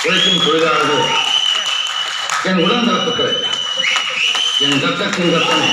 உழைக்கும் தொழிலாளர்களே, என் உடன்பிறப்புகளே, என் ரத்தத்தின் ரத்தமே,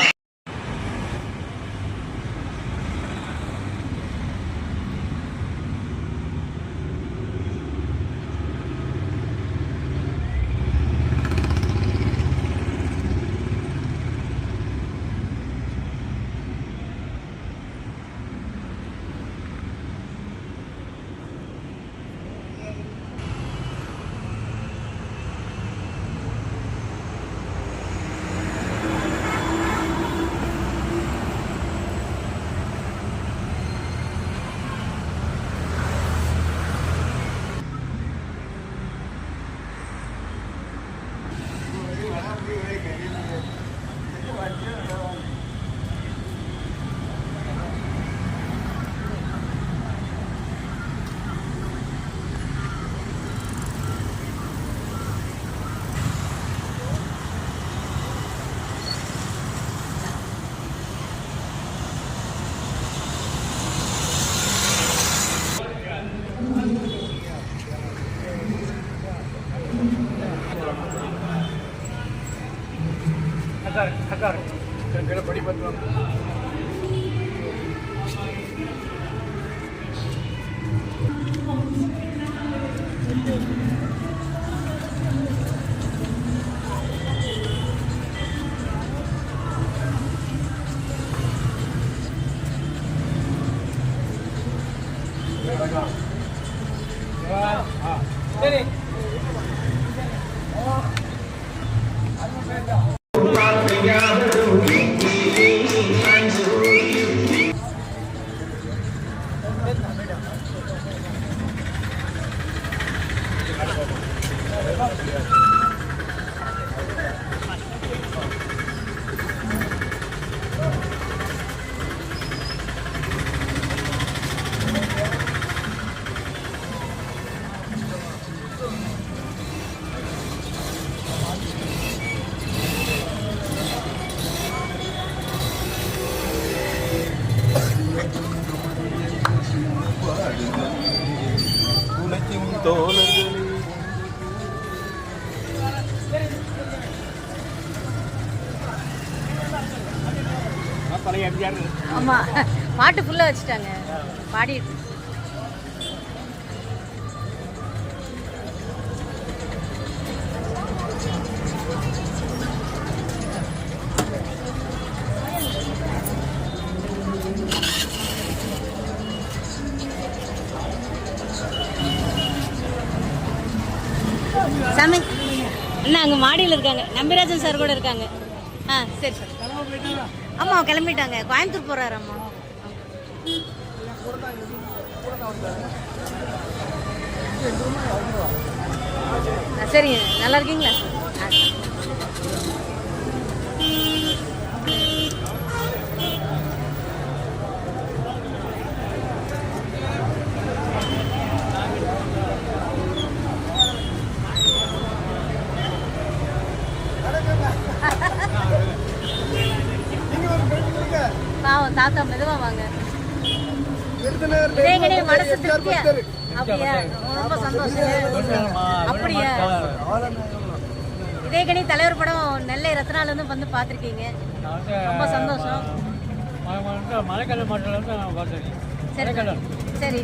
சரி ஆமா பாட்டு ஃபுல்லா வச்சுட்டாங்க பாடிட்டு சாமி அண்ணா அங்கே மாடியில் இருக்காங்க நம்பிராஜன் சார் கூட இருக்காங்க ஆ சரி சார் ஆமாம் கிளம்பிட்டாங்க கோயம்புத்தூர் போகிறாரு அம்மா சரிங்க நல்லா இருக்கீங்களா பாவம் தாத்தா மெதுவா வாங்க இதே மனசு திருப்தியா அப்படியா ரொம்ப சந்தோஷம் அப்படியா இதே கணி தலைவர் படம் நெல்லை ரத்னால இருந்து வந்து பார்த்துருக்கீங்க ரொம்ப சந்தோஷம் மலைக்கடல் மாவட்டத்தில் சரி சரி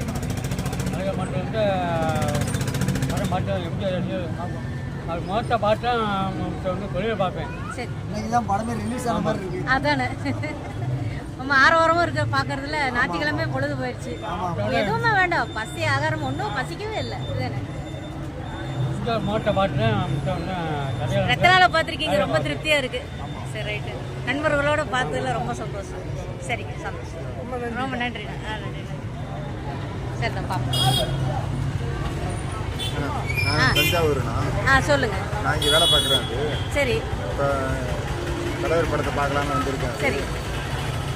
மலைக்கடல் மாவட்டம் அது மொத்த பார்த்தா வந்து கொலையை பார்ப்பேன் சரி இன்னைக்குதான் படமே ரிலீஸ் ஆன மாதிரி இருக்கு. அதானே நம்ம ஆரவாரமும் இருக்க பார்க்கறதுல ஞாயிற்றுக்கிழமை பொழுது போயிடுச்சு எதுவுமே வேண்டாம் பசி ஆகாரம் ஒன்றும் பசிக்கவே இல்லை இதுதானே மோட்டை பார்த்தேன் ரத்தனால பார்த்துருக்கீங்க ரொம்ப திருப்தியாக இருக்கு சரி ரைட்டு நண்பர்களோட பார்த்ததுல ரொம்ப சந்தோஷம் சரிங்க சந்தோஷம் ரொம்ப நன்றிண்ணா நன்றி சரி தான் பார்ப்போம் நான் தஞ்சாவூர்ண்ணா. சொல்லுங்க நான் இங்கே வேலை பார்க்குறேன். சரி இப்போ தலைவர் படத்தை பார்க்கலான்னு வந்திருக்கேன். சரி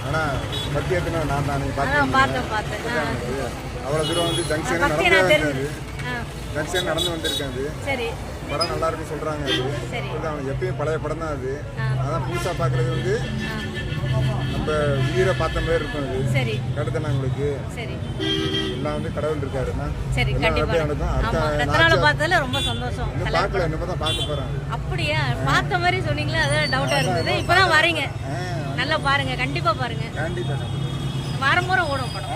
ஆனால் பத்தியத்தின நான் தான் பார்த்தேன் அவ்வளோ தூரம் வந்து ஜங்ஷன் நடந்து வந்திருக்கேன். அது சரி படம் நல்லா இருக்குன்னு சொல்கிறாங்க. அது சரி அவனுக்கு எப்பயும் பழைய படம் தான். அது அதான் புதுசாக பார்க்குறது வந்து நம்ம உயிரை பார்த்த மாதிரி இருக்கும். அது சரி கடுத்தனா உங்களுக்கு சரி எல்லாம் வந்து கடவுள் இருக்காருன்னா சரி கண்டிப்பா ரத்னால பார்த்ததுல ரொம்ப சந்தோஷம் பார்க்கல இன்னும் தான் பார்க்க போகிறேன். அப்படியா பார்த்த மாதிரி சொன்னீங்களா அதான் டவுட்டாக இருந்தது இப்போதான் வரீங்க நல்லா பாருங்க கண்டிப்பா பாருங்க கண்டிப்பாக வாரம் பூரா ஓடும் படம்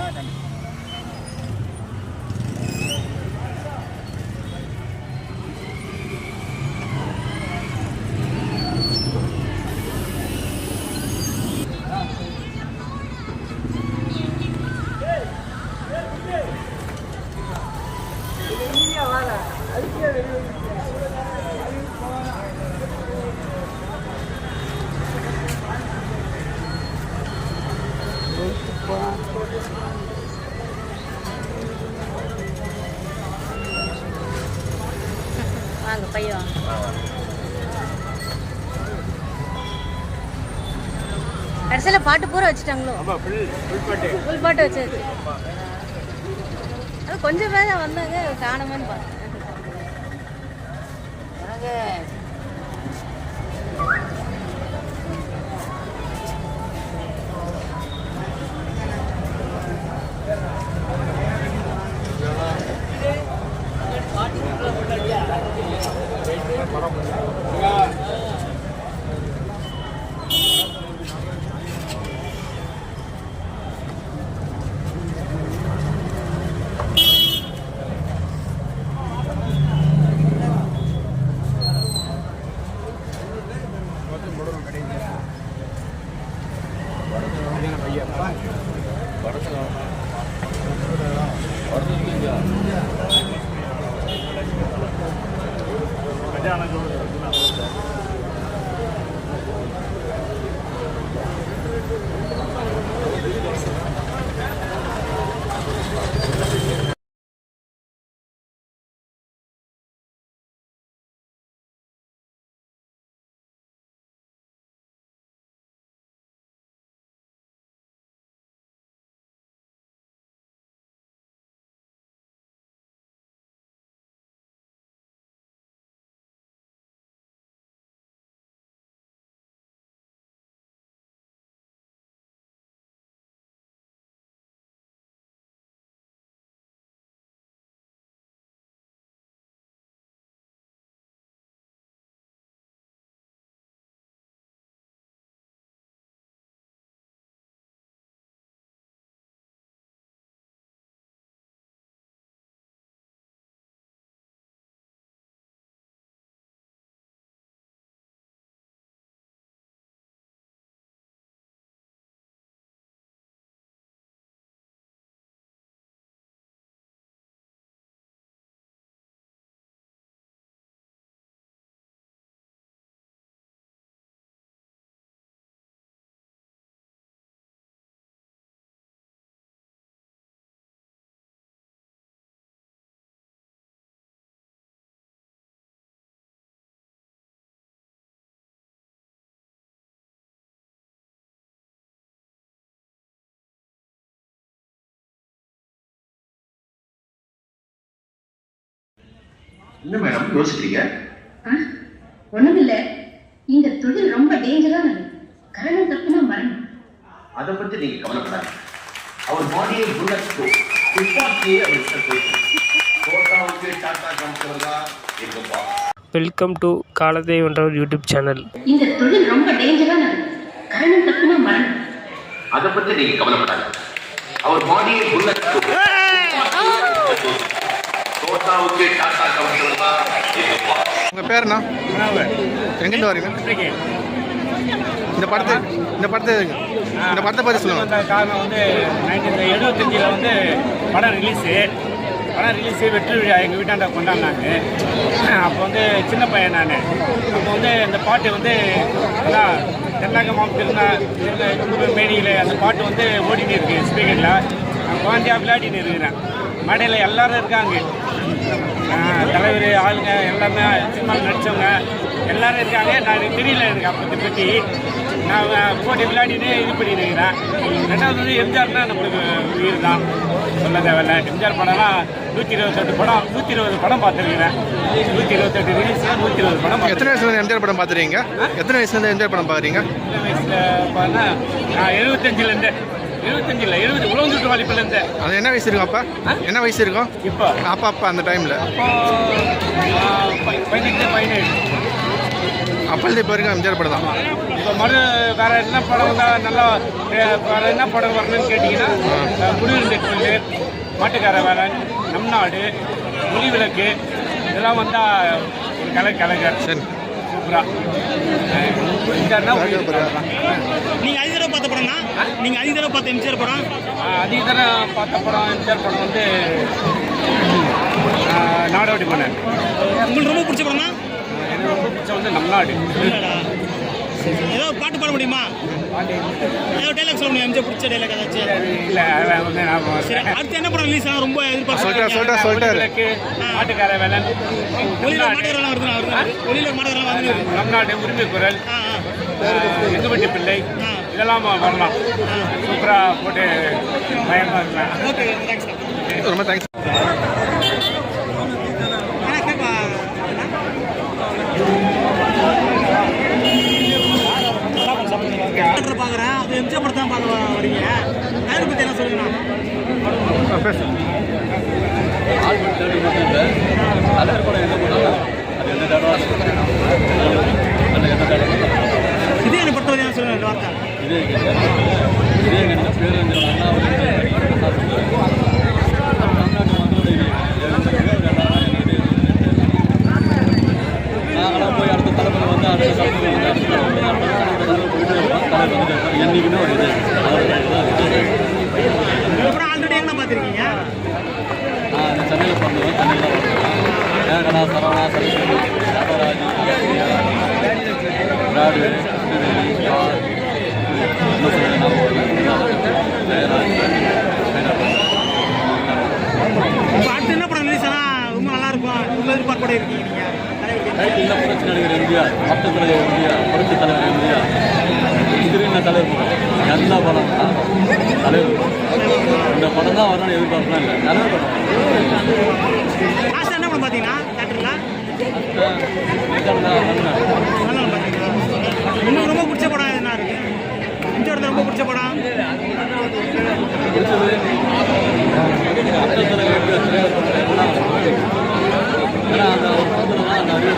வாங்க பையன் வாங்க கடைசியில் பாட்டு பூரா வச்சுட்டாங்களோ ஃபுல் பாட்டு வச்சாச்சு அது கொஞ்சம் பேர் தான் வந்தாங்க காணமேன்னு பார்த்தேன் என்ன மேடம் யோசிக்கிறீங்க? ஒண்ணுமில்ல, இந்த தொழில் ரொம்ப டேஞ்சரானது. கரணம் தப்புனா மரணம். அதை பத்தி நீங்க கவலைப்படாது. அவர் பாடியை புல்லட் துப்பாக்கியே அவர் போயிட்டு போட்டாவுக்கு டாட்டா காமிச்சவர்களா இருக்கப்பா. வெல்கம் டு காலத்தை வென்றவர் யூடியூப் சேனல். இந்த தொழில் ரொம்ப டேஞ்சரானது. கரணம் தப்புனா மரணம். அதை பத்தி நீங்க கவலைப்படாது. அவர் பாடியை புல்லட் போட்டாவுக்கு டாட்டா காமிச்சவர்களா இருக்கப்பா. உங்கள் பேர் என்ன? எங்கேருந்து வரீங்க? இந்த படத்தை பற்றி சொல்லுங்கள். காரணம் வந்து 1975 வந்து படம் ரிலீஸு வெற்றி விழா எங்கள் வீட்டாண்ட கொண்டாடினாங்க. அப்போ வந்து சின்ன பையன் நான். அப்போ வந்து இந்த பாட்டு வந்து அதான் தென்னாங்க மாவட்டத்தில் மேடியில் அந்த பாட்டு வந்து ஓடிட்டு இருக்கு ஸ்பீக்கரில். நான் குழந்தையாக விளையாடின்னு இருக்கிறேன். மேடையில் எல்லோரும் இருக்காங்க, தலைவர் ஆளுங்க எல்லாமே சினிமாவில் நடித்தவங்க எல்லோரும் இருக்காங்க. நான் எனக்கு தெரியல, எனக்கு அப்போ பற்றி நான் போட்டி விளையாடினே இது பண்ணிட்டு இருக்கிறேன். ரெண்டாவது வந்து எம்ஜிஆர்னா நம்மளுக்கு உயிர் தான், சொல்ல தேவையில்லை. எம்ஜிஆர் படம்லாம் 128 படம் 120 படம் பார்த்துருக்கிறேன். 128 ரிலீஸ் 120 படம். எத்தனை வயசுல எம்ஜிஆர் படம் பார்த்துறீங்க? எத்தனை வயசுலேருந்து எம்ஜிஆர் படம் பார்க்குறீங்க? சின்ன வயசில் பார்த்தா நான் 75 70 உழவுட்டு வாலிப்பிலேருந்து. அது என்ன வயசு இருக்கும்? அப்போ என்ன வயசு இருக்கும் இப்போ? அப்போ அந்த டைமில் அப்போ 17 அப்போது இப்போ வரைக்கும் எம்ஜிஆர் படம் தான். இப்போ வேறு என்ன படம் வந்தால் நல்லா வேறு என்ன படம் வரணும்னு கேட்டிங்கன்னா குடியிருந்த மாட்டுக்கார வேலன், நம் நாடு, ஒளிவிளக்கு இதெல்லாம் வந்தால் ஒரு கலைஞர் சரி சூப்பராக. நீங்கள் அதிக தடவை பார்த்த படம்னா நீங்கள் அதிக தடவை பார்த்த எம்ஜிஆர் படம்? அதிக தடவை பார்த்த படம் எம்ஜிஆர் படம் வந்து நாடோடி மன்னன். உங்களுக்கு ரொம்ப பிடிச்ச படம்னா? எனக்கு ரொம்ப பிடிச்ச வந்து நம் நாடு. ஏதோ பாட்டு பாட முடியுமா? ஏதோ டைலாக் சொல்ல முடியும், எம்ஜிஆர் பிடிச்ச டைலாக் ஏதாச்சும்? இல்லை அதெல்லாம் வந்து நான் சரி, அடுத்து என்ன படம் ரிலீஸ் ஆனால் ரொம்ப எதிர்பார்க்க? சொல்லிட்டாரு. மாட்டுக்கார வேலன், ஒளியில் மாட்டுக்காரெல்லாம் வருது, ஒளியில் மாட்டுக்காரெல்லாம் வந்து நம் நாடு, உரிமை குரல், எங்க வீட்டு பிள்ளை இதெல்லாம் வரலாம். சூப்பராக போட்டு பயமாக இருக்கலாம். Okay, thanks. ரொம்ப தேங்க்ஸ். பார்க்குறேன், அது எம்ஜிஆர் படத்தை தான் பார்க்க வரீங்க. யாரை பற்றி என்ன சொல்லுங்கண்ணா? இதே என்னை பொறுத்த வரையும் சொல்லுங்க வார்த்தை. நாங்களாம் போய் அடுத்த தலைமுறை வந்து அடுத்த என்னைக்குமே ஒரு இது ஆல்ரெடி என்ன பார்த்துருக்கீங்க? வந்தவன் சென்னையில் வளர்ந்தவன் மேகலா சரவணா சரஸ்வதி ராஜராஜ் பிராட்வே ஸ்டார் இன்னும் சில ஜெயராஜ் இப்போ அடுத்து என்ன படம் ரிலீஸ் ஆனால் ரொம்ப நல்லா இருக்கும் ரொம்ப எதிர்பார்ப்போட இருக்கீங்க ரைட்டில் புரட்சி நடிகர் எம்ஜிஆர் மற்ற தலைவர் எம்ஜிஆர் புரட்சி தலைவர் எம்ஜிஆர் ஸ்கிரீனில் தலைவர் எல்லா படம் தலைவர் இந்த படம் தான் வரணும்னு எதிர்பார்க்கலாம் இல்லை தலைவர் படம் லாஸ்ட் என்ன படம் பார்த்தீங்கன்னா தேட்டரில் நல்ல பார்த்தீங்கன்னா இன்னும் ரொம்ப பிடிச்ச படம் என்ன இருக்கு இந்தியோட ரொம்ப பிடிச்ச படம் பிடிச்சது மற்ற தலைவர் எம்ஜிஆர் தலைவர் படம் ஏன்னா அந்த ஒரு படத்தில் தான் அந்த அறிவு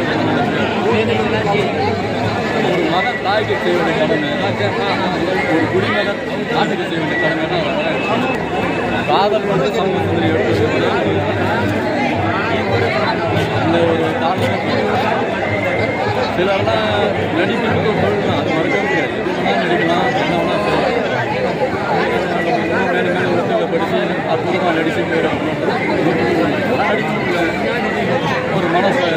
ஒரு மகன் தாய்க்கு செய்ய வேண்டிய கடமை ஒரு குடிமகன் நாட்டுக்கு செய்ய வேண்டிய கடமை காதல் வந்து சமூக சுந்தரி எடுத்து அந்த ஒரு காரணம் சிலர்லாம் நடிப்புக்கு சொல்லலாம் அது மறக்கவே முடியாது எது நடிக்கலாம் என்ன வேணால் மேலும் மேலும் உலகத்தில் படித்து அற்புதமாக நடிச்சு போயிடும் நடிச்சு ஒரு மனசை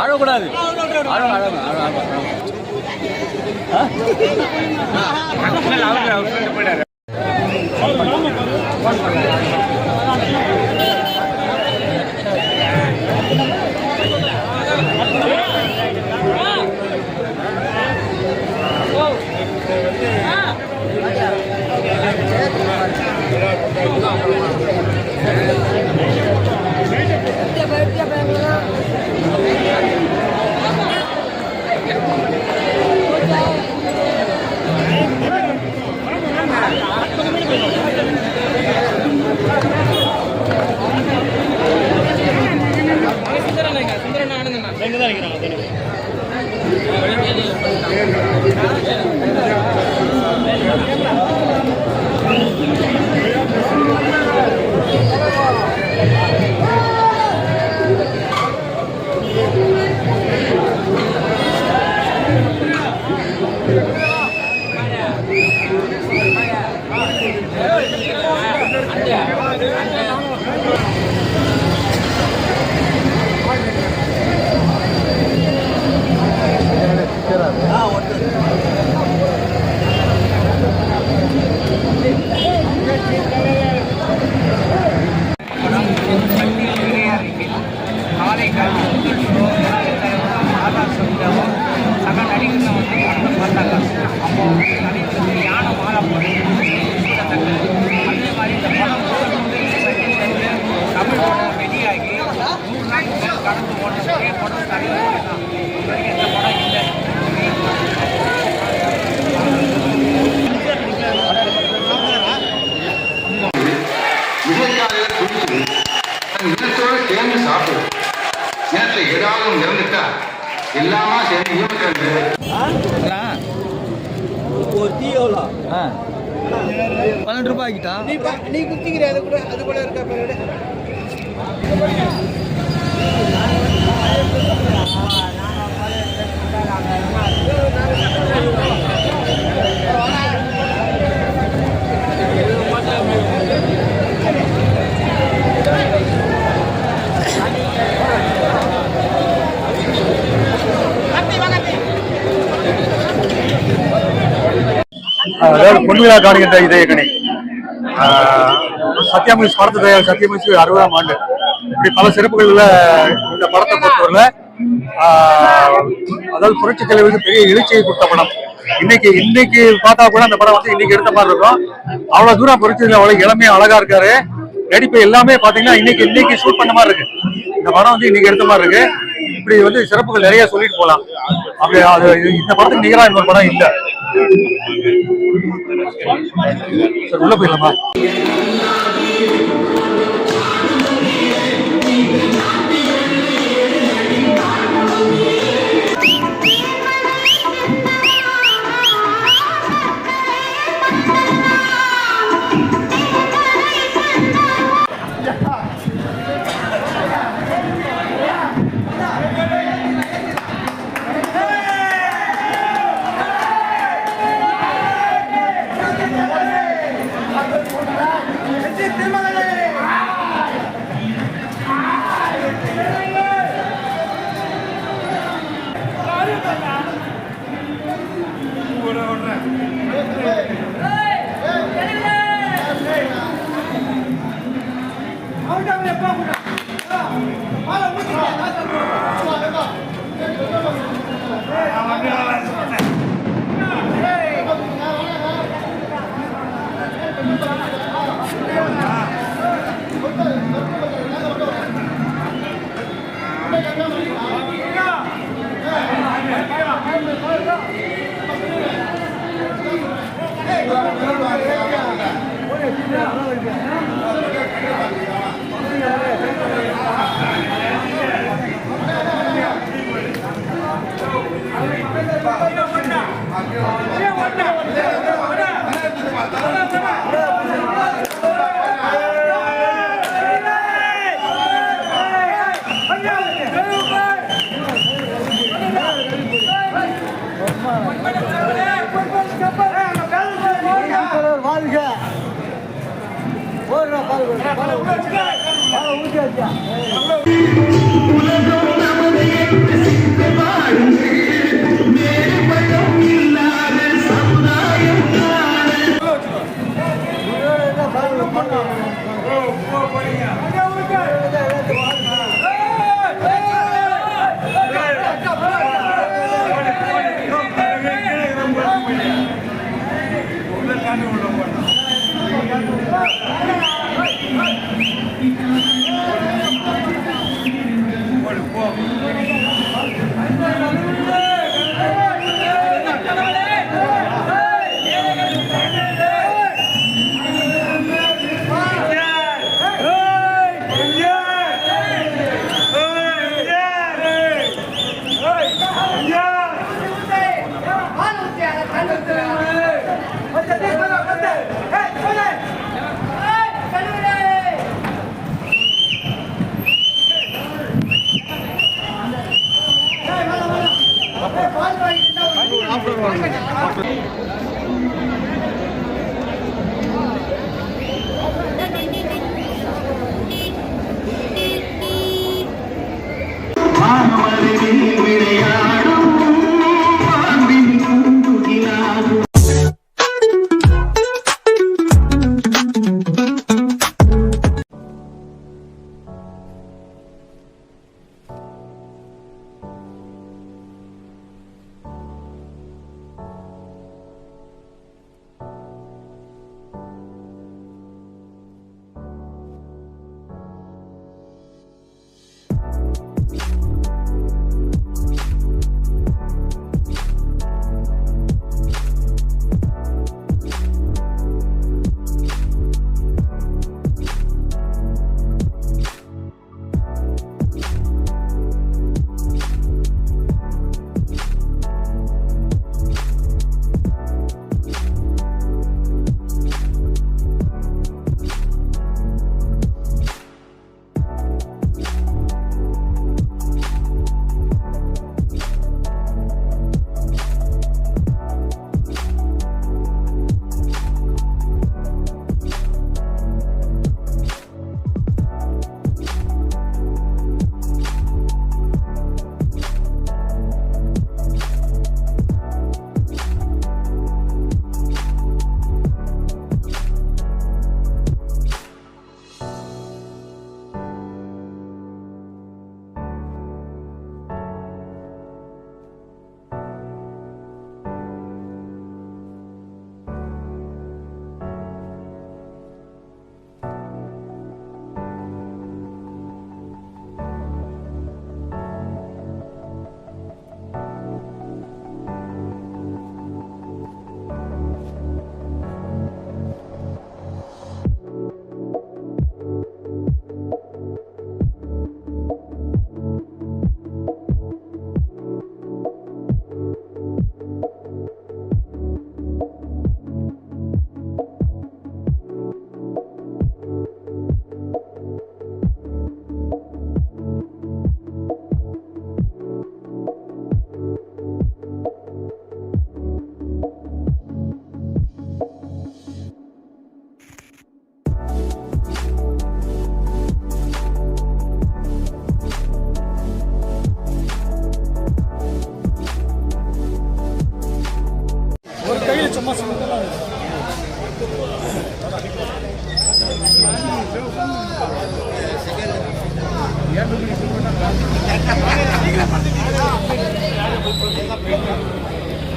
அழக்கூடாது போயிட்டாரு. சேர்ந்து சாப்பிடும் நேரத்தில் ஏதாவது இறந்துட்டா எல்லாமா சேர்ந்து ஈமக்கண்டு ஒரு டீ எவ்வளோ 12 ரூபாய் ஆகிட்டா நீ குத்திக்கிற அது கூட இருக்கா பேரு அதாவது பொன்விழா காணுகின்ற இதயக்கணி சத்யாமிஸ் படத்தை தயார் சத்யாமிஸ் 60ஆம் ஆண்டு இப்படி பல சிறப்புகள்ல இந்த படத்தை பொறுத்தவரை அதாவது புரட்சி தலைவருக்கு பெரிய எழுச்சியை கொடுத்த படம். இன்னைக்கு பார்த்தா கூட அந்த படம் வந்து இன்னைக்கு எடுத்த மாதிரி இருக்கும். அவ்வளவு தூரம் புரட்சி அவ்வளவு இளமையா அழகா இருக்காரு. நடிப்பு எல்லாமே பாத்தீங்கன்னா இன்னைக்கு ஷூட் பண்ண மாதிரி இருக்கு. இந்த படம் வந்து இன்னைக்கு எடுத்த மாதிரி இருக்கு. இப்படி வந்து சிறப்புகள் நிறைய சொல்லிட்டு போலாம். அப்படி அது இந்த படத்துக்கு நிகரா இன்னொரு படம் இல்லை. சார் உள்ள போயிடலாமா?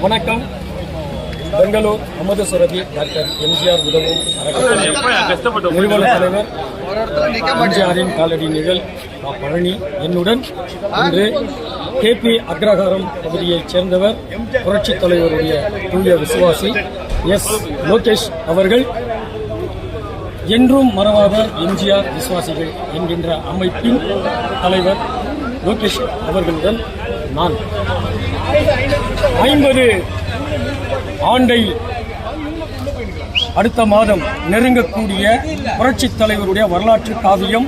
வணக்கம். பெங்களூர் அமுதசுரபி டாக்டர் எம்ஜிஆர் உதவும் நிறுவன தலைவர் எம்ஜிஆரின் காலடி நிழல் பழனி என்னுடன் இன்று கேபி அக்ரஹாரம் பகுதியைச் சேர்ந்தவர் புரட்சித் தலைவருடைய தூய விசுவாசி எஸ் லோகேஷ் அவர்கள், என்றும் மறவாத எம்ஜிஆர் விசுவாசிகள் என்கின்ற அமைப்பின் தலைவர் லோகேஷ் அவர்களுடன் நான் 50 ஆண்டை அடுத்த மாதம் நெருங்கக்கூடிய புரட்சித் தலைவருடைய வரலாற்று காவியம்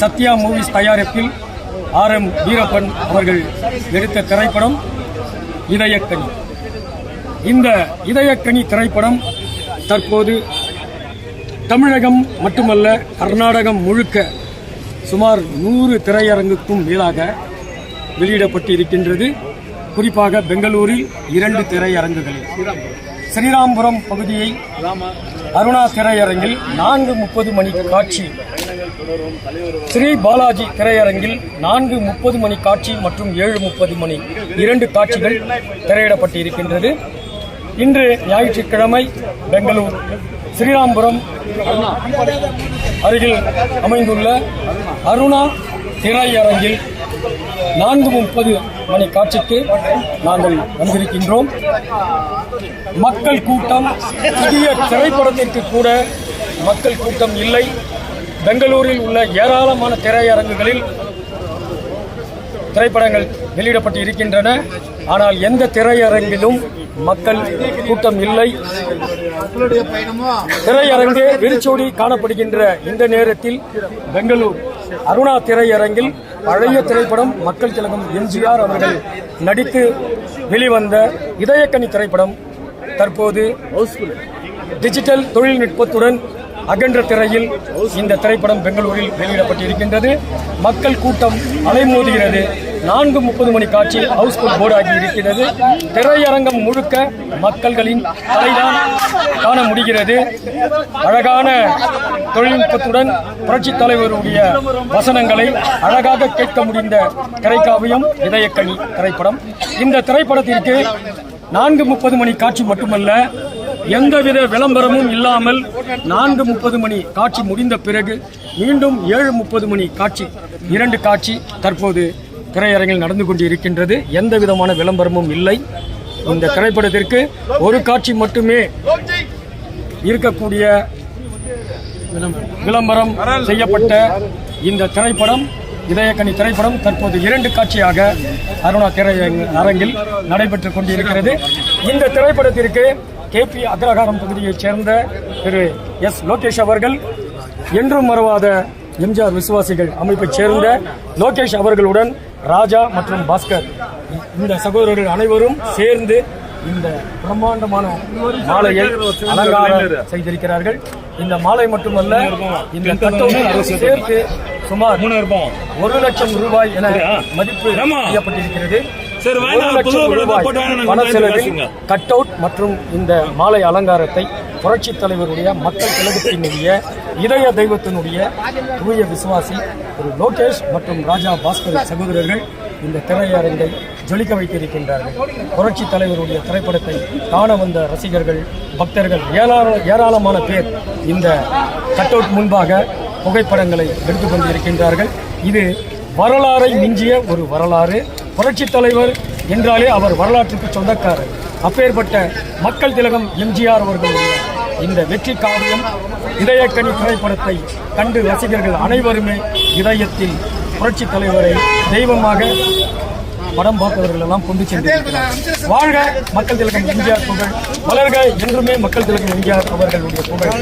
சத்யா மூவிஸ் தயாரிப்பில் RM வீரப்பன் அவர்கள் எடுத்த திரைப்படம் இதயக்கனி. இந்த இதயக்கனி திரைப்படம் தற்போது தமிழகம் மட்டுமல்ல கர்நாடகம் முழுக்க சுமார் 100 திரையரங்குக்கும் மேலாக வெளியிடப்பட்டு இருக்கின்றது. குறிப்பாக பெங்களூரில் 2 திரையரங்குகளில், ஸ்ரீராம்புரம் பகுதியை அருணா திரையரங்கில் 4:30 மணி காட்சி, ஸ்ரீ பாலாஜி திரையரங்கில் 4:30 மணி காட்சி மற்றும் 7:30 மணி 2 காட்சிகள் திரையிடப்பட்டு இருக்கின்றது. இன்று ஞாயிற்றுக்கிழமை பெங்களூர் ஸ்ரீராம்புரம் அருகில் அமைந்துள்ள அருணா திரையரங்கில் 4:30 மணி காட்சிக்கு நாங்கள் வந்திருக்கின்றோம். மக்கள் கூட்டம், புதிய திரைப்படத்திற்கு கூட மக்கள் கூட்டம் இல்லை. பெங்களூரில் உள்ள ஏராளமான திரையரங்குகளில் திரைப்படங்கள் வெளியிடப்பட்டு இருக்கின்றன. ஆனால் எந்த திரையரங்கிலும் மக்கள் கூட்டம் இல்லை. திரையரங்கு வெறிச்சோடி காணப்படுகின்ற இந்த நேரத்தில் பெங்களூர் அருணா திரையரங்கில் பழைய திரைப்படம் மக்கள் திலகம் எம்ஜிஆர் அவர்கள் நடித்து வெளிவந்த இதயக்கனி திரைப்படம் தற்போது டிஜிட்டல் தொழில்நுட்பத்துடன் அகன்ற திரையில் இந்த திரைப்படம் பெங்களூரில் வெளியிடப்பட்டிருக்கின்றது. மக்கள் கூட்டம் அலைமோதுகிறது. 4:30 மணி காட்சி ஹவுஸ்ஃபுல் போர்டாகி இருக்கிறது. திரையரங்கம் முழுக்க மக்கள்களின் தலைதான் காண முடிகிறது. அழகான தொழில்நுட்பத்துடன் புரட்சித் தலைவருடைய வசனங்களை அழகாக கேட்க முடிந்த திரைக்காவியம் இதயக்கனி திரைப்படம். இந்த திரைப்படத்திற்கு 4:30 மணி காட்சி மட்டுமல்ல, எந்தவித விளம்பரமும் இல்லாமல் 4:30 மணி காட்சி முடிந்த பிறகு மீண்டும் 7:30 மணி காட்சி, 2 காட்சி தற்போது திரையரங்கில் நடந்து கொண்டு இருக்கின்றது. எந்த விதமான விளம்பரமும் இல்லை. இந்த திரைப்படத்திற்கு ஒரு காட்சி மட்டுமே இருக்கக்கூடிய விளம்பரம் செய்யப்பட்ட இந்த திரைப்படம் இதயக்கனி திரைப்படம் தற்போது 2 காட்சியாக அருணா திரையரங்கில் நடைபெற்றுக் கொண்டிருக்கிறது. இந்த திரைப்படத்திற்கு கேபி அக்ரஹாரம் பகுதியைச் சேர்ந்த திரு எஸ் லோகேஷ் அவர்கள், என்றும் மறவாத எம்ஜிஆர் விசுவாசிகள் அமைப்பைச் சேர்ந்த லோகேஷ் அவர்களுடன் ராஜா மற்றும் பாஸ்கர் இந்த சகோதரர்கள் அனைவரும் சேர்ந்து இந்த பிரம்மாண்டமான மாலையை அலங்காரம் செய்திருக்கிறார்கள். இந்த மாலை மட்டுமல்ல, இந்த கட்டவுட் சேர்த்து சுமார் 1 லட்சம் ரூபாய் என மதிப்பு செய்யப்பட்டிருக்கிறது. 1 லட்சம் ரூபாய் பண செலவில் கட் அவுட் மற்றும் இந்த மாலை அலங்காரத்தை புரட்சித் தலைவருடைய மக்கள் திலகத்தினுடைய இதய தெய்வத்தினுடைய தூய விசுவாசி திரு லோகேஷ் மற்றும் ராஜா பாஸ்கர் சகோதரர்கள் இந்த திரையரங்கை ஜொலிக்க வைத்திருக்கின்றார்கள். புரட்சித் தலைவருடைய திரைப்படத்தை காண வந்த ரசிகர்கள், பக்தர்கள் ஏராளமான பேர் இந்த கட் அவுட் முன்பாக புகைப்படங்களை எடுத்துக்கொண்டிருக்கின்றார்கள். இது வரலாறை மிஞ்சிய ஒரு வரலாறு. புரட்சித் தலைவர் என்றாலே அவர் வரலாற்றுக்கு சொந்தக்காரர். அப்பேற்பட்ட மக்கள் திலகம் எம்ஜிஆர் அவர்களுடைய இந்த வெற்றி காவியம் இதயக்கனி திரைப்படத்தை கண்டு ரசிகர்கள் அனைவருமே இதயத்தில் புரட்சித் தலைவரை தெய்வமாக படம் பார்த்தவர்கள் எல்லாம் கொண்டு சென்றிருக்கிறார். வாழ்க மக்கள் திலகம் எம்ஜிஆர் புகழ், வளர்க என்றுமே மக்கள் திலகம் எம்ஜிஆர் அவர்களுடைய புகழ்.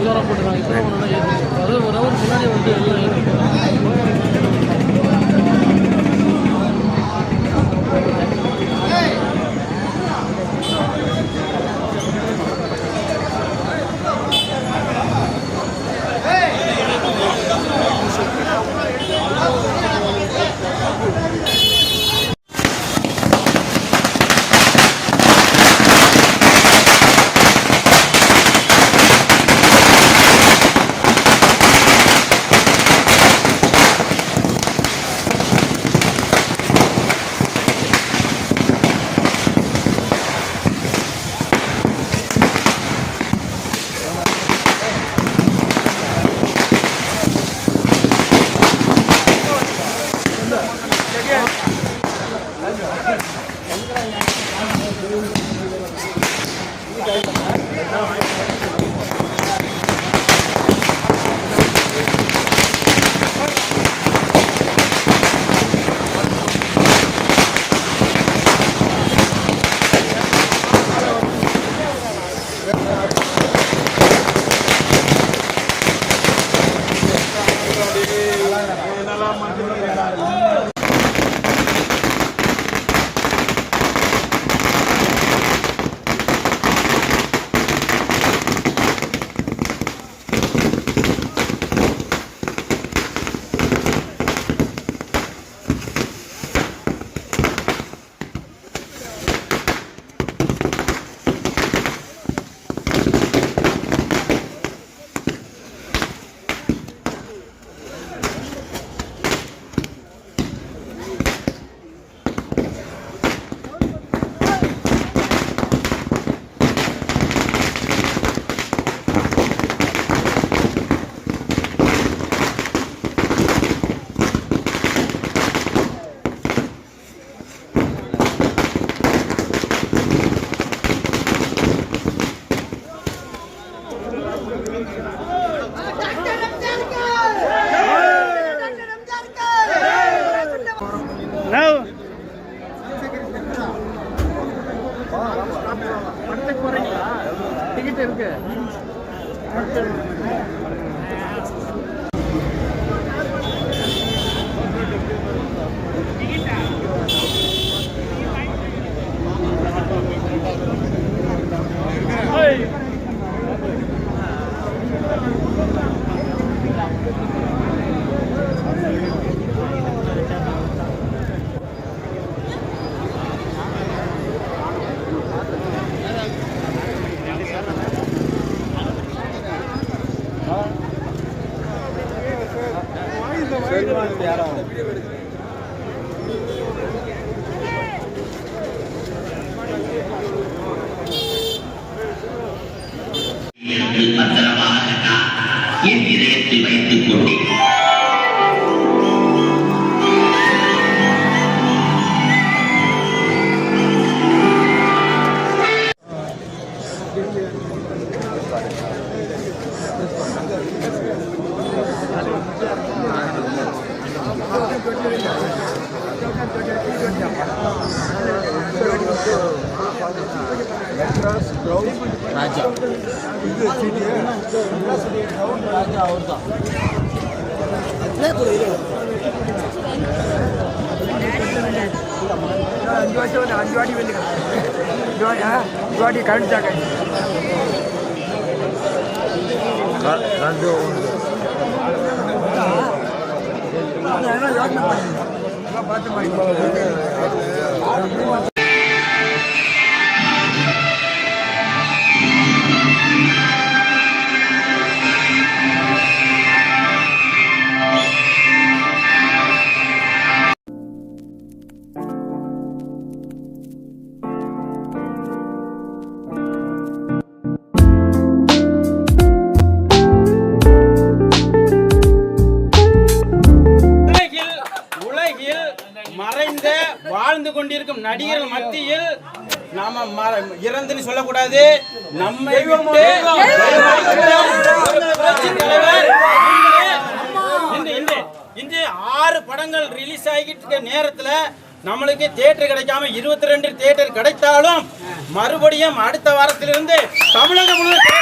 ஜோரம் போட்டுருக்காங்க. இப்போ ஒரு ஹவர் முன்னாடி வந்து டிக்கெட் இருக்கு. என் இதயத்தில் வைத்துக் கொண்டேன். மெட்ராஸ் ப்ரௌன் ராஜா இது ராஜா அவர் தான் அஞ்சு வாட்டி வெளியே வாட்டி கழிச்சாங்க மறைந்த வாழ்ந்து கொண்டிருக்கும் நடிகர்கள் மத்தியில் நாம இறந்துன்னு சொல்லக்கூடாது. நம்மை விட்டு இன்று 6 படங்கள் ரிலீஸ் ஆகிட்டு இருக்க நேரத்துல நம்மளுக்கு தியேட்டர் கிடைக்காம 22 தியேட்டர் கிடைத்தாலும் மறுபடியும் அடுத்த வாரத்திலிருந்து தமிழகம் முழுவதும்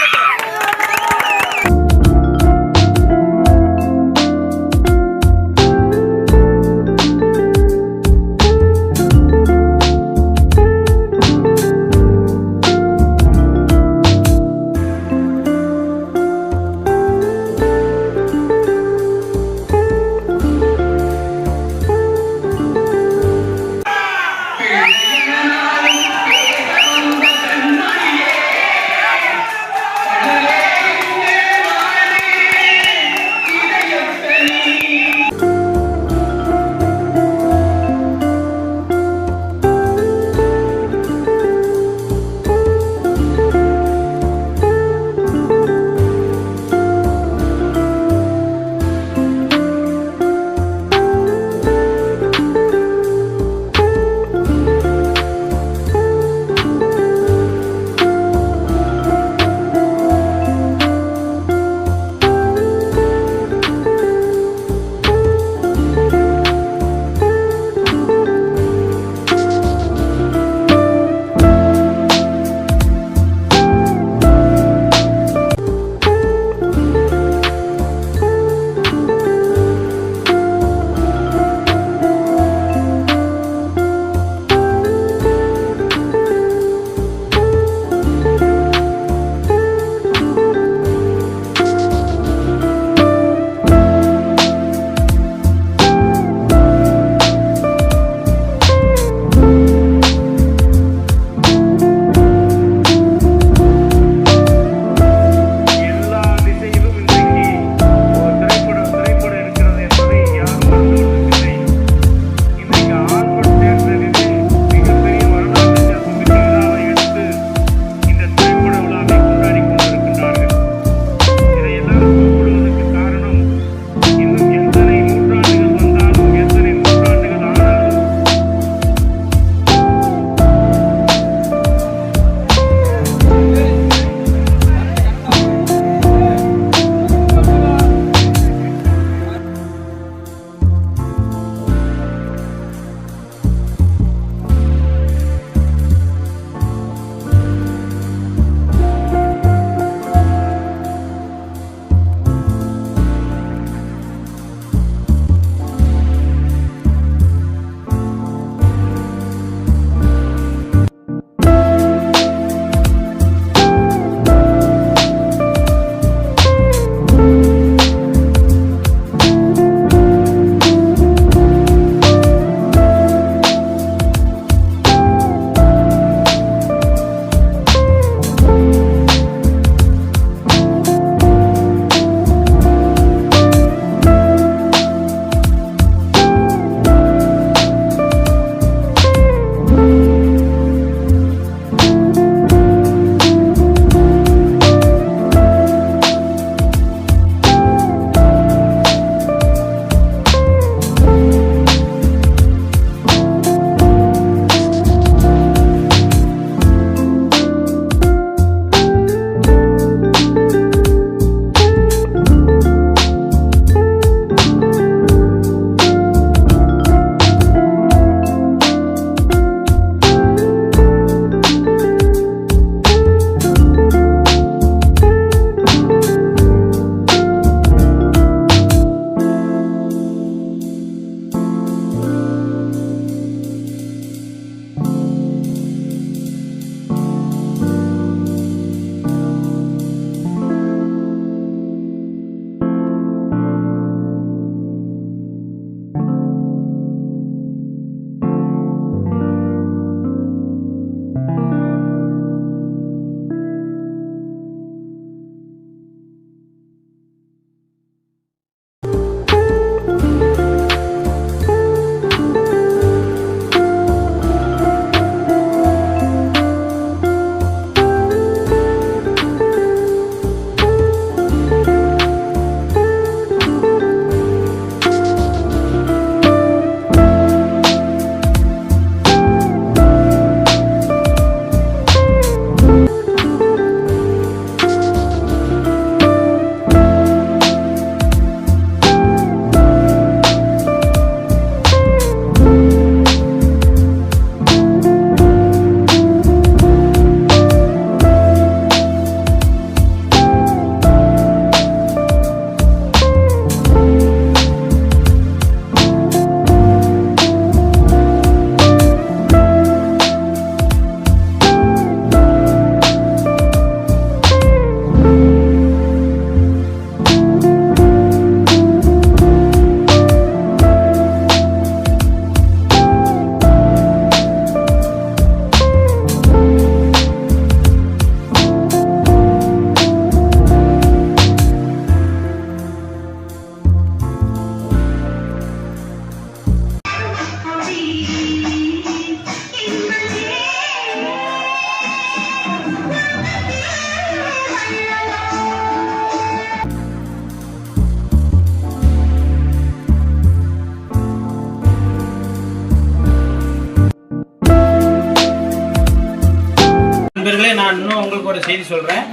ஒரு செய்தி சொல்றேன்.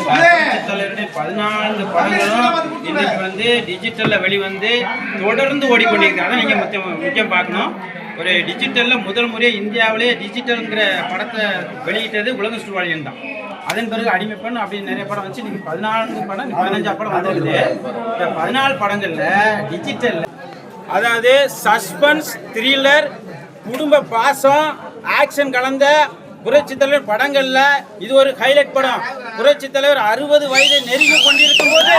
புரட்சித் தலைவருடைய 14 படங்களும் இன்னைக்கு வந்து டிஜிட்டல்ல வெளிவந்து தொடர்ந்து ஓடிக்கொண்டிருக்காங்க. நீங்க முக்கியம் பார்க்கணும். ஒரு டிஜிட்டல்ல முதல் முறையாக இந்தியாவிலே டிஜிட்டல்ங்கிற படத்தை வெளியிட்டது உலக சுற்றுவாளியன் தான். அதன் பிறகு அடிமை பெண் அப்படின்னு நிறைய படம் வந்துச்சு. இன்னைக்கு 14 படம் 15 படம் வந்துருக்குது. இந்த 14 படங்கள்ல டிஜிட்டல், அதாவது சஸ்பென்ஸ், த்ரில்லர், குடும்ப பாசம், ஆக்ஷன் கலந்த புரட்சி தலைவர் படங்கள்ல இது ஒரு ஹைலைட் படம். புரட்சி தலைவர் 60 வயதை நெருங்கி கொண்டிருக்கும் போது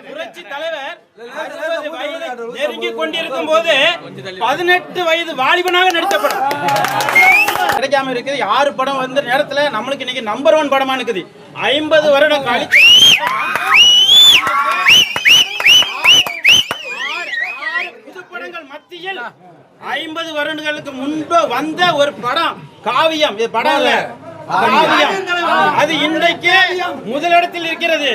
புரட்சி தலைவர் 60 வயதை நெருங்கி கொண்டிருக்கும் போது 18 வயது வாலிபனாக நடித்த படம் கிடைக்காம இருக்குது. 6 படம் வந்த நேரத்துல நம்மளுக்கு இன்னைக்கு நம்பர் 1 படமா இருக்குது. 50 வருடம் கழிச்சு மத்தியில் 50 வருடங்களுக்கு முன்பு வந்த ஒரு படம் காவியம். இது படம் இல்ல, காவியம். அது இன்றைக்கு முதலிடத்தில் இருக்கிறது.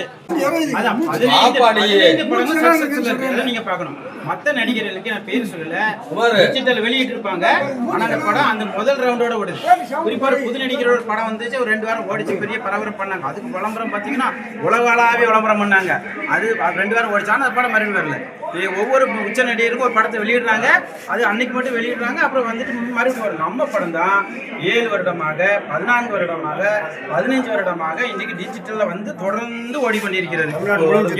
நீங்க பார்க்கணும். மத்த நடிகர்களுக்கு நான் பேர் சொல்லல, டிஜிட்டல் வெளியிட்டு இருப்பாங்க. ஆனா அந்த படம் அந்த முதல் ரவுண்டோட ஓடுது. குறிப்பா ஒரு புது நடிகரோட படம் வந்துச்சு, ஒரு 2 வாரம் ஓடிச்சு, பெரிய பரபரப்பு பண்ணாங்க. அதுக்கு விளம்பரம் பாத்தீங்கன்னா உலகளாவே விளம்பரம் பண்ணாங்க. அது 2 வாரம் ஓடிச்சு. ஆனா அந்த படம் மறுபடியும் வரல. ஒவ்வொரு உச்ச நடிகருக்கும் ஒரு படத்தை வெளியிடுறாங்க. அது அன்னைக்கு மட்டும் வெளியிடுறாங்க, அப்புறம் வந்துட்டு மறுபடியும் வரும். நம்ம படம் தான் 7 வருடமாக, 14 வருடமாக, 15 வருடமாக இன்னைக்கு டிஜிட்டல்ல வந்து தொடர்ந்து ஓடிக்கொண்டிருக்கிறது.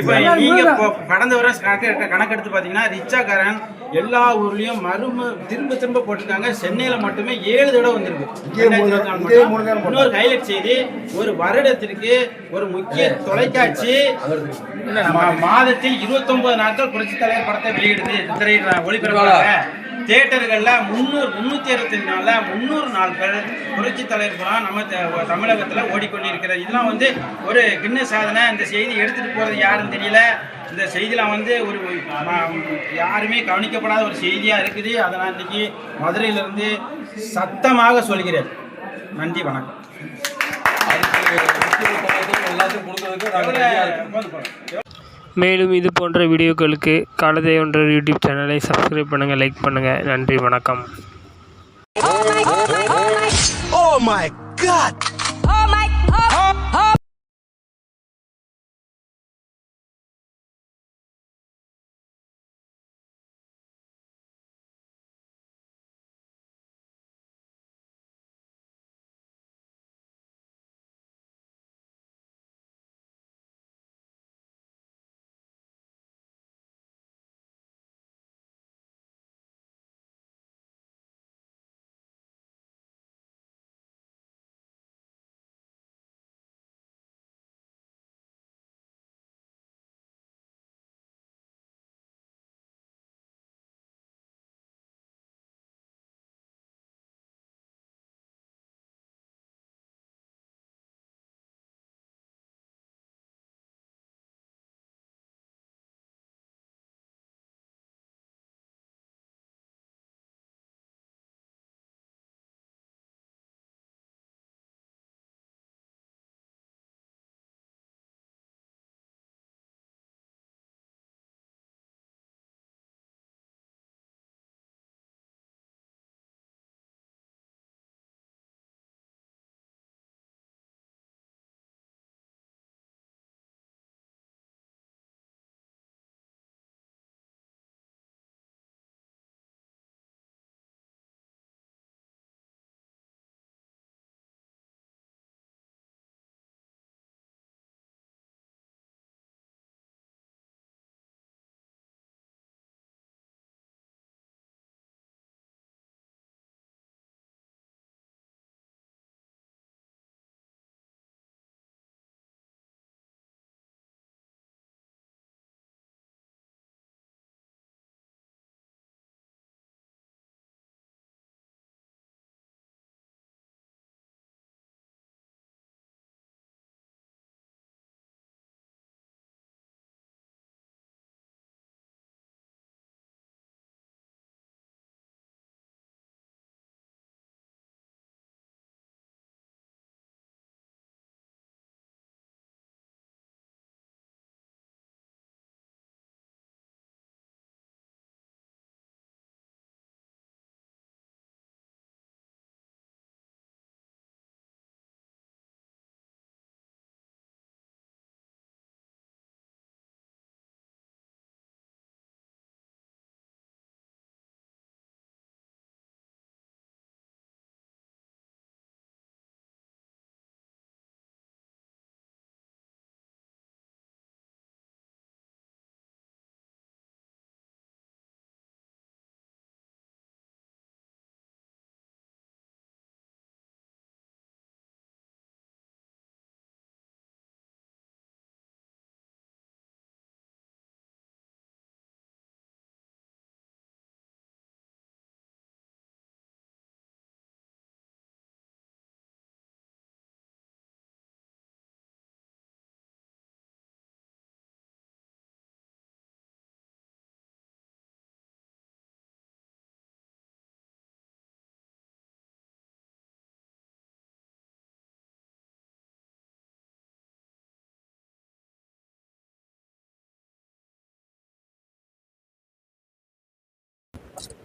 இப்ப நீங்க கடந்த வருஷம் கணக்கெடுத்து பாத்தீங்கன்னா ரிச்சாக்காரன் எல்லா ஊர்லயும் திரும்ப திரும்ப போட்டிருக்காங்க. சென்னையில மட்டுமே 7 தடவை வந்திருக்கு. இன்னொரு ஹைலைட் செய்தி, ஒரு வருடத்திற்கு ஒரு முக்கிய தொலைக்காட்சி மாதத்தில் 29 நாட்கள் புரட்சி தலைவர் படத்தை வெளியிடுது, ஒளிபரப்பாக. தியேட்டர்கள்ல 365 நாள்ல 300 நாட்கள் புரட்சி தலைவர் படம் நம்ம தமிழகத்துல ஓடிக்கொண்டிருக்கிறது. இதெல்லாம் வந்து ஒரு கின்னஸ் சாதனை. இந்த செய்தி எடுத்துட்டு போறது யாருன்னு தெரியல. இந்த செய்திலாம் வந்து ஒரு யாருமே கவனிக்கப்படாத ஒரு செய்தியா இருக்குது. அதை நான் இன்னைக்கு மதுரையிலிருந்து சத்தமாக சொல்கிறேன். நன்றி, வணக்கம். மேலும் இது போன்ற வீடியோக்களுக்கு காலதேவ் என்ற யூடியூப் சேனலை சப்ஸ்கிரைப் பண்ணுங்கள், லைக் பண்ணுங்கள். நன்றி, வணக்கம். Oh my God! Oh my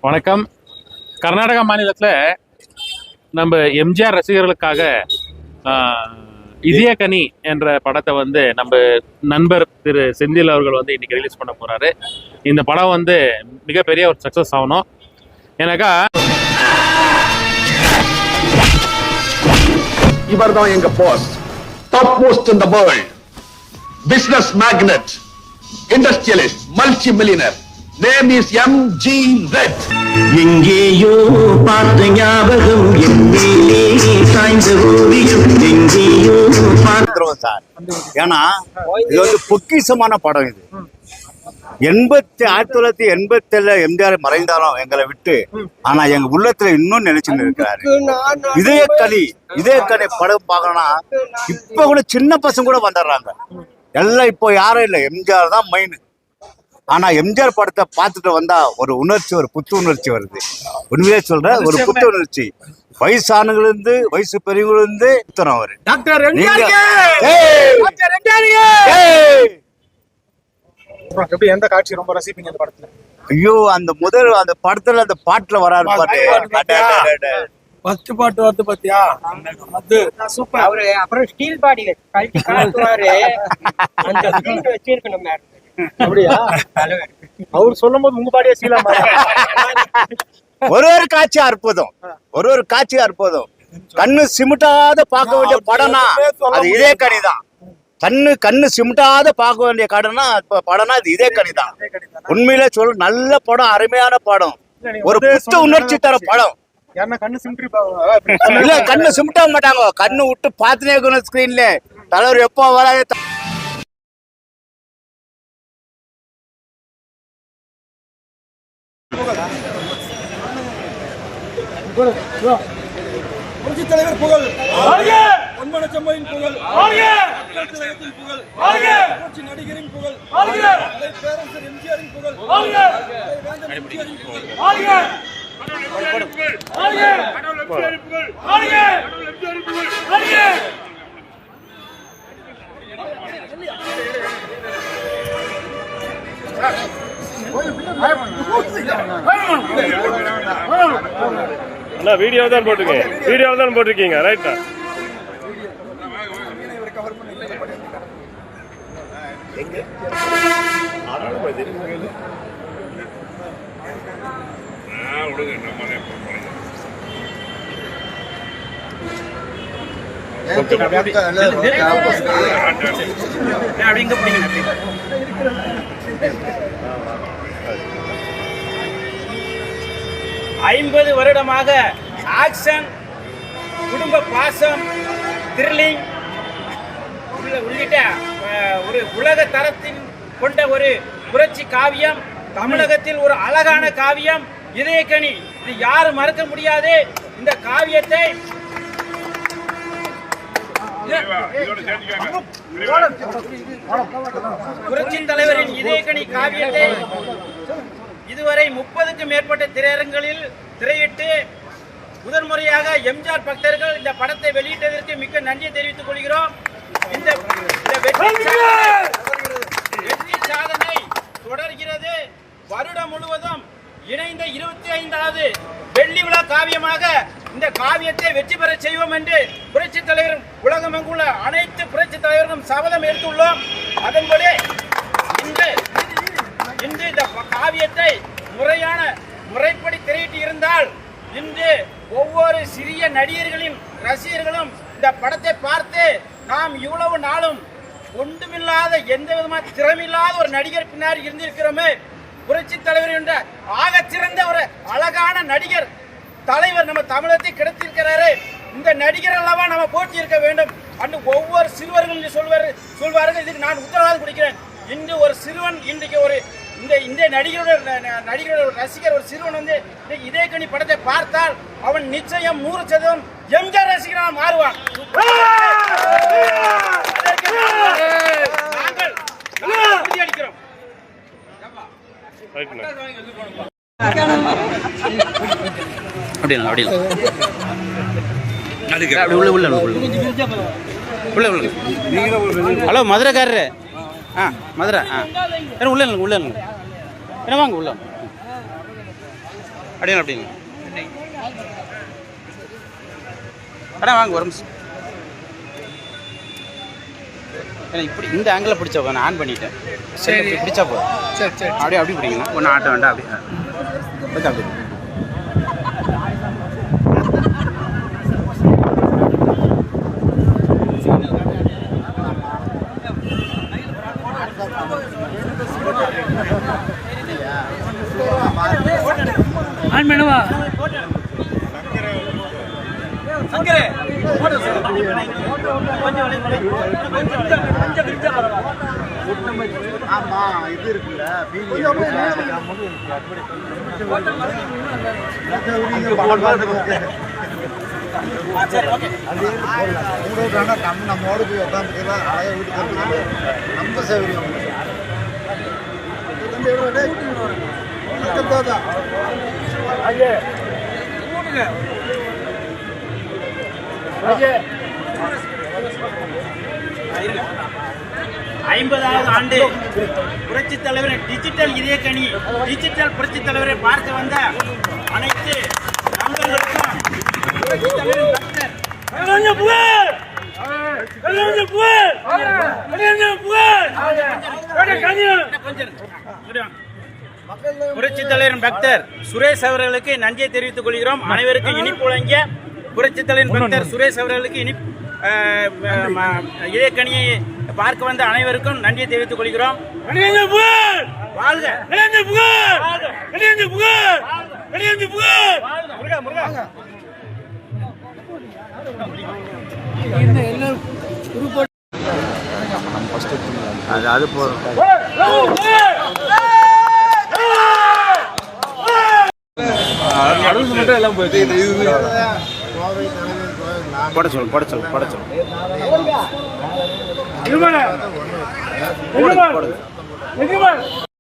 வணக்கம். கர்நாடகா மாநிலத்தில் நம்ம எம்ஜிஆர் ரசிகர்களுக்காக இதய கனி என்ற படத்தை வந்து நம்ம நண்பர் திரு செந்தில் அவர்கள் வந்து இன்னைக்கு ரிலீஸ் பண்ண போறாரு. இந்த படம் வந்து மிகப்பெரிய ஒரு சக்சஸ் ஆகணும். எனக்கா இவர் தான் எங்க boss, top most in the world, business magnate, industrialist, multi millionaire. Name is MG red. எங்கேயோ பார்த்த ஞாபகம் என்னிலே சாய்ந்த ஓவியம் எங்கேயோ பார்த்துருவோம் சார். ஏன்னா இது வந்து பொக்கிஷமான படம். இது 1987 எம்ஜிஆர் மறைந்தாலும் எங்களை விட்டு, ஆனா எங்க உள்ளத்துல இன்னும் நினைச்சுன்னு இருக்கிறாரு. இதே கனி படம் பார்க்கணும்னா இப்ப கூட சின்ன பசங்க கூட வந்துடுறாங்க. எல்லாம் இப்போ யாரும் இல்லை, எம்ஜிஆர் தான் மெயின். ஆனா எம்ஜிஆர் படத்தை பார்த்துட்டு வந்தா ஒரு உணர்ச்சி, ஒரு புத்து உணர்ச்சி வருது. உண்மையிலே சொல்ற, ஒரு புத்து உணர்ச்சி. வயசானவங்க இருந்து வயசு பெரியவங்க இருந்து அவரு எந்த காட்சி ரொம்ப ரசிப்பீங்க அந்த படத்துல? ஐயோ, அந்த முதல் அந்த படத்துல அந்த பாட்டுல வராரு ஃபர்ஸ்ட் பாட்டு வந்து பாத்தியா, அது சூப்பர். அவரு அப்புறம் ஸ்டீல் பாடியில கழட்டி கலட்டுவாரு, அந்த ஸ்டீல் வச்சிருக்கணும் மேம். அப்படியா? அவர் சொல்லும் போது உங்க பாடியே சீலா ஒரு காட்சி அற்புதம், ஒரு காட்சி அற்புதம். கண்ணு சிமிட்டாத பார்க்க வேண்டிய படம்னா அது இதே கனிதான். கண்ணு சிமிட்டாத பார்க்க வேண்டிய படம்னா அது இதே கனிதான். உண்மையிலே சொல்ல, நல்ல படம், அருமையான படம், ஒரு புத்த உணர்ச்சி தர படம். இல்ல, கண்ணு சிமிட்ட மாட்டாங்க, கண்ணு விட்டு பார்த்துனே இருக்கணும் ஸ்கிரீன்ல. தலைவர் எப்போ வராது. புரட்சி தலைவர் புகழ், பொன்மன செம்மையின் புகழ், புகழ், புரட்சி நடிகரின் புகழ், பேரரசர் எம்ஜிஆரின் புகழ், வேந்தன் எம்ஜிஆரின் புகழ். வீடியோ தான் போட்டிருக்கீங்க ரைட்டா? ஐம்பது வருடமாக ஆக்ஷன், குடும்ப பாசம், த்ரில்லிங் உள்ளிட்ட ஒரு உலக தரத்தின் கொண்ட ஒரு புரட்சி காவியம், தமிழகத்தில் ஒரு அழகான காவியம் இதயக்கனி. இது யாரும் மறக்க முடியாது. இந்த காவியத்தை புரட்சி தலைவரின் இதயக்கனி காவியத்தை இதுவரை 30க்கும் மேற்பட்ட திரையரங்களில் திரையிட்டு முதன்முறையாக எம்ஜிஆர் பக்தர்கள் இந்த படத்தை வெளியிட்டதற்கு மிக்க நன்றியை தெரிவித்துக் கொள்கிறோம். இந்த வெற்றி சாதனை தொடர்கிறது. வருடம் முழுவதும் இணைந்த 25வது வெள்ளி விழா காவியமாக இந்த காவியத்தை வெற்றி பெற செய்வோம் என்று புரட்சி தலைவர் உலகமெங்குள்ள அனைத்து புரட்சி தலைவர்களும் சபதம் எடுத்துள்ளோம். அதன்படி இன்று இந்த காவியத்தை முறைப்படி திரையிட்டு இருந்தால் இன்று ஒவ்வொரு சிறிய நடிகர்களின் ரசிகர்களும் இந்த படத்தை பார்த்து நாம் இவ்வளவு நாளும் ஒன்றுமில்லாத எந்த விதமான திறமில்லாத ஒரு நடிகர் பின்னாடி இருந்திருக்கிறோமே, புரட்சி தலைவர் என்ற ஆக சிறந்த ஒரு அழகான நடிகர் தலைவர் நம்ம தமிழகத்தை கிடைத்திருக்கிறாரு. இந்த நடிகர் அல்லவா நம்ம போட்டி இருக்க வேண்டும் என்று ஒவ்வொரு சிறுவர்களும் சொல்வார்கள். இதுக்கு நான் உத்தரவாதம் கொடுக்கிறேன். இன்று ஒரு சிறுவன் இன்றைக்கு ஒரு இந்த நடிகரோட ரசிகர் ஒரு சிறுவன் வந்து இதயக்கனி படத்தை பார்த்தால் அவன் நிச்சயம் 100% எம்ஜிஆர் ரசிகராக மாறுவான். நாங்கள் உறுதியளிக்கிறோம். ஹலோ, மதுரைக்காரரு. மதுரை. உள்ள என்ன வாங்க உள்ள. அப்படின்னு அப்படிங்க அண்ணா வாங்க ஒரு நிமிஷம். ஏன்னா இப்படி இந்த ஆங்கிளில் பிடிச்சா நான் ஆன் பண்ணிட்டேன். சரி பிடிச்சா போதும். சரி சரி அப்படியே அப்படி பிடிங்கண்ணா. ஒன்றும் ஆட்ட வேண்டாம். அப்படி அப்படி ஆன் பண்ணுவா. ஆமா இது இருக்குல்ல நம்மோடு போய் உட்காந்துக்கலாம் அழகாக வீட்டுக்கு நம்ம சௌகரியம் ஐம்பதாவது ஆண்டு புரட்சித் தலைவர் டிஜிட்டல் இதயக்கணி டிஜிட்டல் புரட்சித் தலைவரை பார்க்க வந்த அனைத்து நண்பர்களுக்கும் புரட்சித் தலைவரின் டாக்டர் புரட்சித் தலைவரின் பக்தர் சுரேஷ் அவர்களுக்கு நன்றியை தெரிவித்துக் கொள்கிறோம். அனைவருக்கும் இனிப்பு வழங்கிய புரட்சித் தலைவரின் பக்தர் சுரேஷ் அவர்களுக்கு இதயக்கணியை பார்க்க வந்த அனைவருக்கும் நன்றியை தெரிவித்துக் கொள்கிறோம். அது போதும். மட்டும் எல்லாம் போயிட்டு பட சொல்லு இருமல